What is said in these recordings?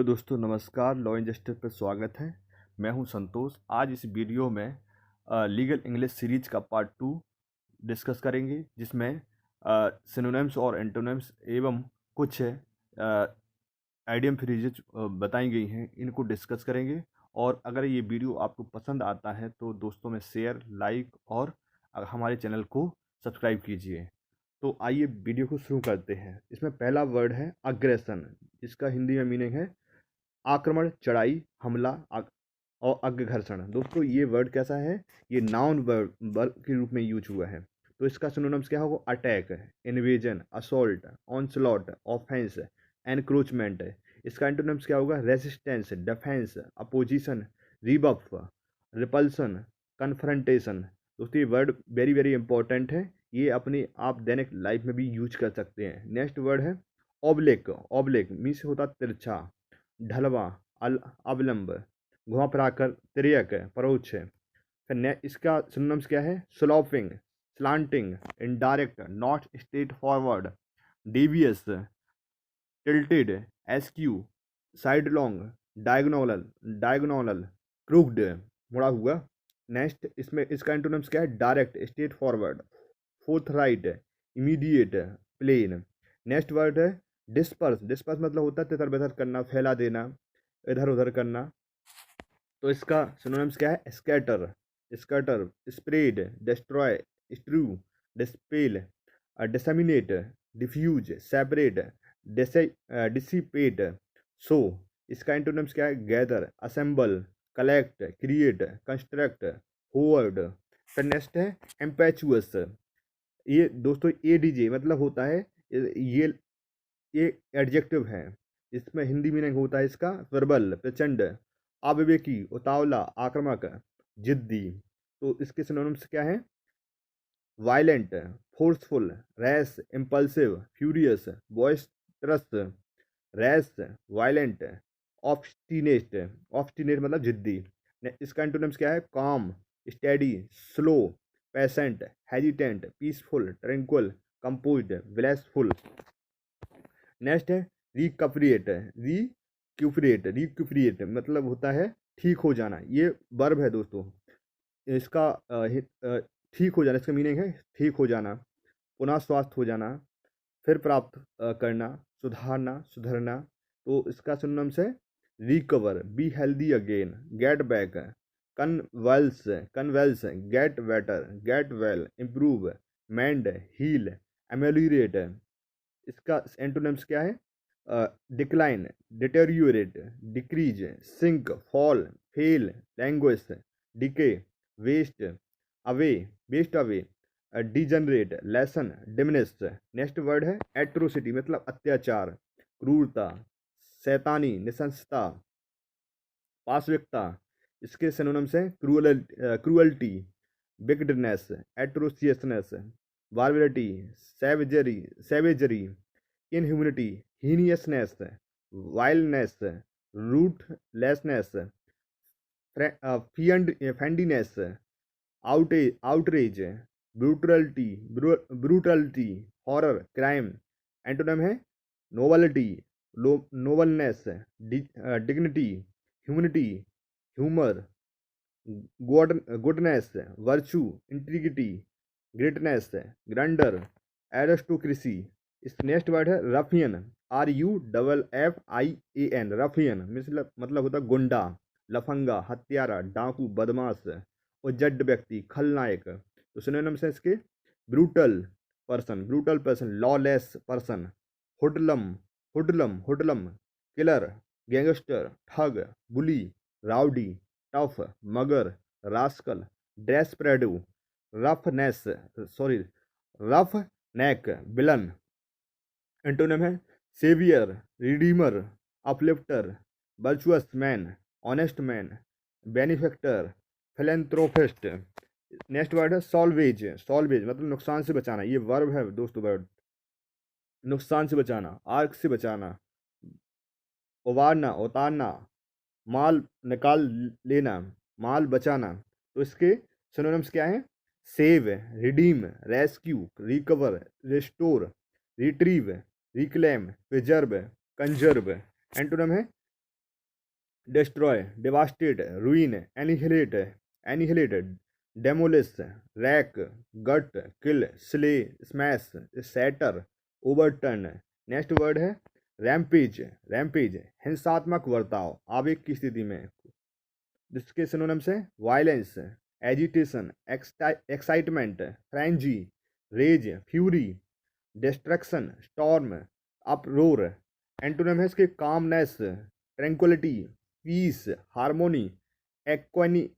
Hello दोस्तों, नमस्कार। Law and justice पर स्वागत है। मैं हूं संतोष। आज इस वीडियो में लीगल इंग्लिश सीरीज का पार्ट 2 डिस्कस करेंगे, जिसमें सिनोनिम्स और एंटोनिम्स एवं कुछ आइडियम फ्रेजेज बताई गई हैं, इनको डिस्कस करेंगे। और अगर ये वीडियो आपको पसंद आता है तो दोस्तों में शेयर, लाइक और हमारे चैनल को सब्सक्राइब कीजिए। तो आइए वीडियो को शुरू करते हैं। इसमें पहला वर्ड है अग्रेशन, जिसका हिंदी में मीनिंग है आक्रमण, चढ़ाई, हमला और अग्रघर्षण। दोस्तों ये वर्ड कैसा है? ये नाउन वर्ब के रूप में यूज हुआ है। तो इसका सिनोनिम्स क्या होगा? Attack, invasion, assault, onslaught, offence, encroachment. इसका एंटोनिम्स क्या होगा? Resistance, defence, opposition, rebuff, repulsion, confrontation. दोस्तों ये वर्ड वेरी वेरी इंपॉर्टेंट है। ये अपनी आप दैनिक लाइफ में भी यूज कर सकते हैं। नेक्स्ट वर्ड है ऑब्लिक। ऑब्लिक मीन्स होता तिरछा, ढलवा, अवलंब, घुमा फिराकर, तिर्यक, परोक्ष। फिर इसका सिनोनिम्स क्या है? Sloping, slanting, indirect, not straightforward, devious, tilted, askew, sidelong, diagonal, diagonal, crooked, मुड़ा हुआ। नेक्स्ट इसमें इसका एंटोनिम्स क्या है? Direct, straightforward, forthright, immediate, plain. Next word है डिस्पर्स। डिस्पर्स मतलब होता है तितर बितर करना, फैला देना, इधर उधर करना। तो इसका सिनोनिम्स क्या है? Scatter, scatter, spread, destroy, strew, dispel, disseminate, diffuse, separate, dissipate, sow. इसका एंटोनिम्स क्या है? Gather, assemble, collect, create, construct, hoard. फिर नेक्स्ट है एम्पेचुअस। ये दोस्तों एडीजे मतलब होता है, ये एडजेक्टिव है। इसमें हिंदी मीनिंग होता है इसका प्रबल, प्रचंड, अविवेकी, उतावला, आक्रामक, जिद्दी। तो इसके सिनोनिम्स क्या है? Violent, forceful, rash, impulsive, furious, boisterous, rash, violent, obstinate. Obstinate मतलब जिद्दी। इसका एंटोनिम्स क्या है? Calm, steady, slow, patient, hesitant, peaceful, tranquil, composed, blissful. Next है रिकपरिएट। रिक्यूपरिएट मतलब होता है ठीक हो जाना। ये वर्ब है दोस्तों। इसका ठीक हो जाना, इसका मीनिंग है ठीक हो जाना, पुनः स्वास्थ्य हो जाना, फिर प्राप्त करना, सुधारना, सुधरना। तो इसका सिनोनिम्स है recover, be healthy again, get back, convalesce, convalesce, get better, get well, improve, mend, heal, ameliorate. इसका एंटोनिम्स क्या है? Decline, deteriorate, decrease, sink, fall, fail, languish, decay, waste away, waste away, degenerate, lessen, diminish. Next word है atrocity मतलब अत्याचार, क्रूरता, शैतानी, निशंसता, पाशविकता। इसके सिनोनिम्स हैं cruelty, wickedness, atrociousness, barbarity, savagery, inhumanity, heinousness, wildness, ruthlessness, fiendishness, outrage, brutality, brutality, horror, crime. Antonym है नोबलिटी, नोबलनेस, dignity, humanity, humour, goodness, virtue, integrity, greatness, grandeur, aristocracy. इस नेक्स्ट वर्ड है रफियन, RUFFIAN, रफियन मतलब होता है गुंडा, लफंगा, हत्यारा, डाकू, बदमाश, उजड्ड व्यक्ति, खलनायक। तो सिनोनिम्स है इसके brutal person, lawless person, hoodlum, hoodlum, killer, gangster, thug, bully, rowdy, tough, mugger, rascal, desperado, roughness, sorry roughneck, villain. Antonym है saviour, redeemer, uplifter, virtuous man, honest man, benefactor, philanthropist. Next word है salvage. Salvage मतलब नुकसान से बचाना। ये verb है दोस्तों। Word नुकसान से बचाना, आग से बचाना, उबारना, उतारना, माल निकाल लेना, माल बचाना। तो इसके सिनोनिम्स क्या हैं? Save, redeem, rescue, recover, restore, retrieve, reclaim, preserve, conserve. Antonym है destroy, devastate, ruin, annihilate, annihilate, demolish, wreck, gut, kill, slay, smash, shatter, overturn. Next word है रैम्पेज। रैम्पेज हिंसात्मक बर्ताव, आवेग की स्थिति में, जिसके सिनोनिम्स हैं violence, agitation, excitement, frenzy, rage, fury, destruction, storm, uproar. Antonym है इसके कामनेस, ट्रैंक्विलिटी, पीस, हार्मोनी, एक्वानी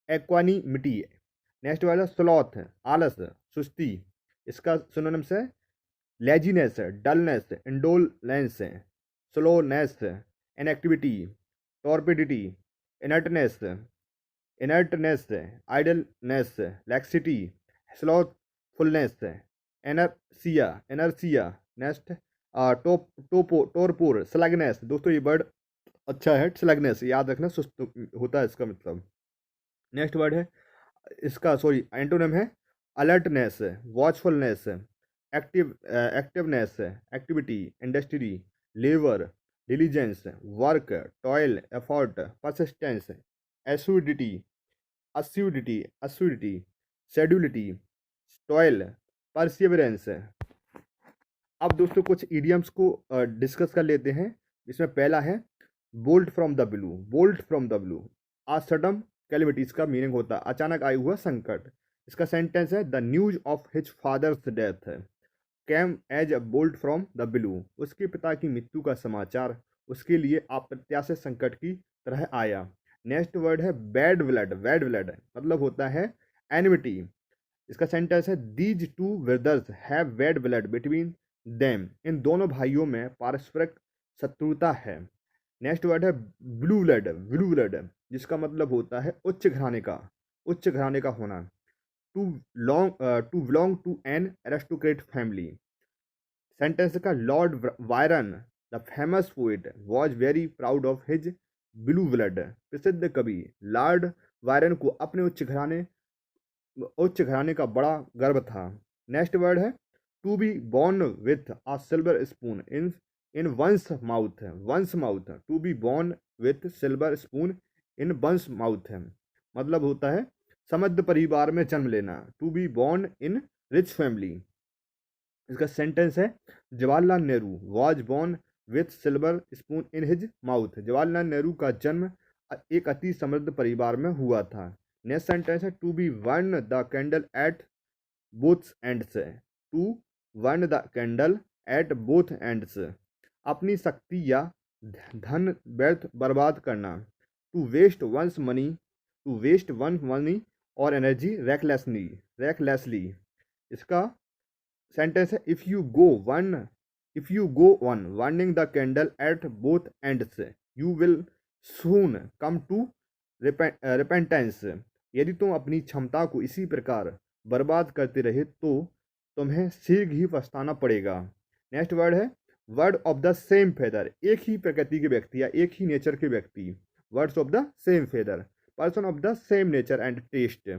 एक्वानिमिटी। नेक्स्ट वाला स्लॉथ, आलस, सुस्ती। इसका सिनोनिम्स है laziness, dullness, indolence, slowness, inactivity, torpidity, inertness, inertness, idleness, laxity, slothfulness, inertia, inertia. Next torpor, sluggishness. दोस्तों ये वर्ड अच्छा है, स्लगनेस याद रखना, सुस्त होता है इसका मतलब। नेक्स्ट वर्ड है इसका एंटोनिम है alertness, watchfulness, activeness, activity, industry, labour, diligence, work, toil, effort, persistence, assiduity, assiduity, assiduity, sedulity, toil, perseverance. अब दोस्तों कुछ इडियम्स को डिस्कस कर लेते हैं। इसमें पहला है bolt from the blue. Bolt from the blue, a sudden calamity, इसका मीनिंग होता है अचानक आया हुआ संकट। इसका सेंटेंस है the news of his father's death came as a bolt from the blue. उसके पिता की मृत्यु का समाचार उसके लिए अप्रत्याशित संकट की तरह आया। नेक्स्ट वर्ड है बैड ब्लड। बैड ब्लड मतलब होता है एनिमिटी। इसका सेंटेंस है these two brothers have bad blood between them. इन दोनों भाइयों में पारस्परिक शत्रुता है। नेक्स्ट वर्ड है ब्लू ब्लड। ब्लू ब्लड जिसका मतलब होता है उच्च घराने का, उच्च घराने का होना। To belong to an aristocrat family. Sentence का Lord Byron the famous poet was very proud of his blue blood. प्रसिद्ध कवि लॉर्ड वायरन को अपने उच्च घराने का बड़ा गर्व था। नेक्स्ट वर्ड है to be born with a silver spoon in one's mouth. One's mouth, to be born with silver spoon in one's mouth है मतलब होता है समृद्ध परिवार में जन्म लेना। To be born in rich family. इसका सेंटेंस है Jawaharlal Nehru was born with silver spoon in his mouth. Jawaharlal Nehru का जन्म एक अति समृद्ध परिवार में हुआ था। नेक्स्ट सेंटेंस है to be burn the candle at both ends. To burn the candle at both ends, अपनी शक्ति या धन व्यर्थ बर्बाद करना। To waste one's money, to waste one money और एनर्जी रेकलेसली। इसका सेंटेंस है if you go on burning the candle at both ends you will soon come to repentance. यदि तुम अपनी क्षमता को इसी प्रकार बर्बाद करते रहे तो तुम्हें शीघ्र ही पछताना पड़ेगा। नेक्स्ट वर्ड है word of the same feather. एक ही प्रकृति के व्यक्ति या एक ही नेचर के व्यक्ति, words of the same feather, person of the same nature and taste.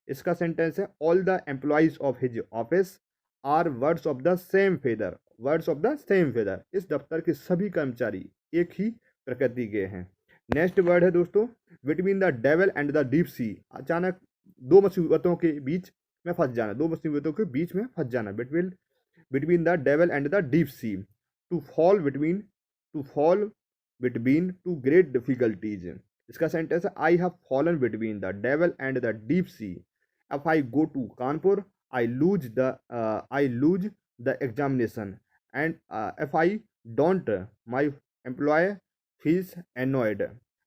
इसका सेंटेंस है all the employees of his office are words of the same feather. Words of the same feather, इस दफ्तर के सभी कर्मचारी एक ही प्रकृति के हैं। नेक्स्ट वर्ड है दोस्तों between the devil and the deep सी। अचानक दो मुसीबतों के बीच में फंस जाना, दो मुसीबतों के बीच में फंस जाना। Between the devil and the deep sea, to fall between two great difficulties. इसका सेंटेंस है I have fallen between the devil and the deep sea. If I go to Kanpur I lose the examination and if I don't my employer feels annoyed।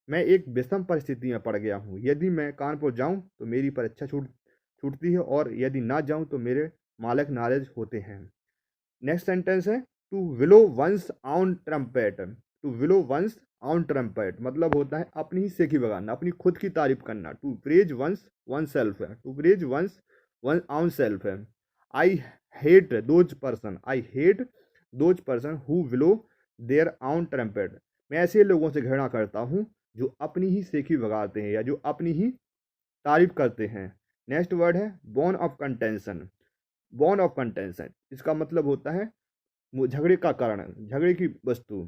मैं एक विषम परिस्थिति में पड़ गया हूँ। यदि मैं कानपुर जाऊँ तो मेरी परीक्षा छूटती है और यदि ना जाऊँ तो मेरे मालिक नाराज होते हैं। नेक्स्ट सेंटेंस है to blow one's own trumpet. To blow one's own trumpet मतलब होता है अपनी ही सेखी बगाना, अपनी खुद की तारीफ करना। टू प्रेज वन सेल्फ है, to praise one own self है। I hate those person who blow their own trumpet. मैं ऐसे लोगों से घृणा करता हूँ जो अपनी ही सेखी बगाते हैं या जो अपनी ही तारीफ करते हैं। नेक्स्ट वर्ड है born of contention. Born of contention इसका मतलब होता है झगड़े का कारण, झगड़े की वस्तु।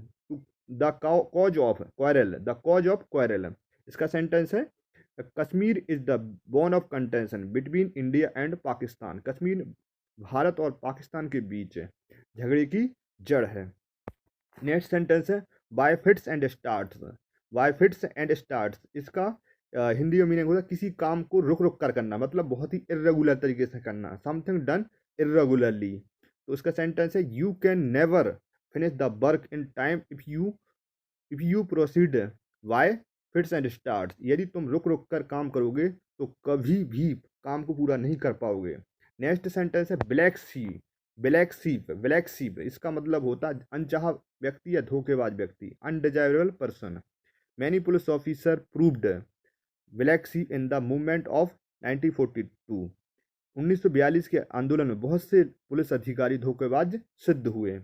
The cause of quarrel, the cause of quarrel. इसका सेंटेंस है Kashmir is the bone of contention between India and Pakistan. Kashmir Bharat और पाकिस्तान के बीच झगड़े की जड़ है। नेक्स्ट सेंटेंस है bye fits and starts. Bye fits and starts, इसका हिंदी में मीनिंग होता है किसी काम को रुक रुक कर करना, मतलब बहुत ही इर्रेगुलर तरीके से करना, समथिंग डन इर्रेगुलरली। तो इसका सेंटेंस है you can never finish the work in time if you proceed bye fits and starts. यदि तुम रुक रुक कर काम करोगे तो कभी भी काम को पूरा नहीं कर पाओगे। नेक्स्ट सेंटेंस है ब्लैक सी, ब्लैक सीप। ब्लैक सीप, इसका मतलब होता है अनचाहा व्यक्ति या धोखेबाज व्यक्ति, undesirable person. Many police officer proved black सीप इन द मूवमेंट ऑफ 1942। 1942 के आंदोलन में बहुत से पुलिस अधिकारी धोखेबाज सिद्ध हुए।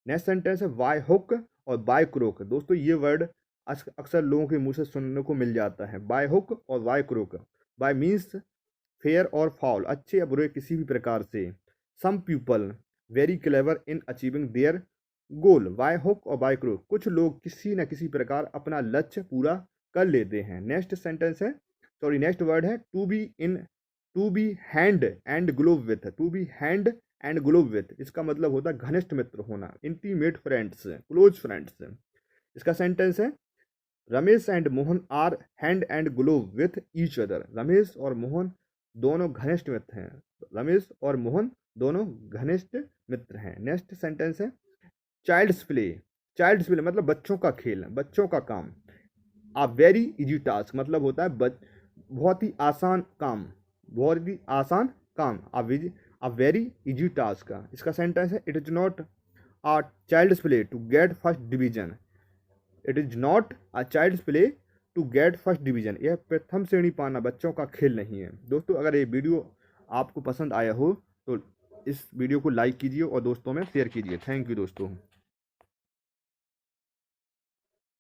नेक्स्ट सेंटेंस है बाय हुक और बाय क्रोक। दोस्तों ये वर्ड अक्सर लोगों के मुंह से सुनने को मिल जाता है, बाय हुक और by crook. By means fair और फाउल, अच्छे या बुरे किसी भी प्रकार से। Some people very clever in achieving their goal, by hook और बाय क्रोक। कुछ लोग किसी न किसी प्रकार अपना लक्ष्य पूरा कर लेते हैं। नेक्स्ट सेंटेंस है नेक्स्ट वर्ड है to be hand and glove with. To be hand and glove with, इसका मतलब होता है घनिष्ठ मित्र होना, इंटीमेट फ्रेंड्स, क्लोज फ्रेंड्स। इसका सेंटेंस है Ramesh and Mohan are hand and glove with each other. Ramesh और मोहन दोनों घनिष्ठ मित्र हैं। रमेश और मोहन दोनों घनिष्ठ मित्र हैं। नेक्स्ट सेंटेंस है चाइल्ड्स प्ले। चाइल्ड्स प्ले मतलब बच्चों का खेल, बच्चों का काम। आ वेरी इजी टास्क मतलब होता है बहुत ही आसान काम, बहुत ही आसान काम। A very easy task. इसका सेंटेंस है it is not a child's play to get first division. It is not a child's play to get first division. यह प्रथम श्रेणी पाना बच्चों का खेल नहीं है। दोस्तों अगर ये वीडियो आपको पसंद आया हो तो इस वीडियो को लाइक कीजिए और दोस्तों में शेयर कीजिए। थैंक यू दोस्तों।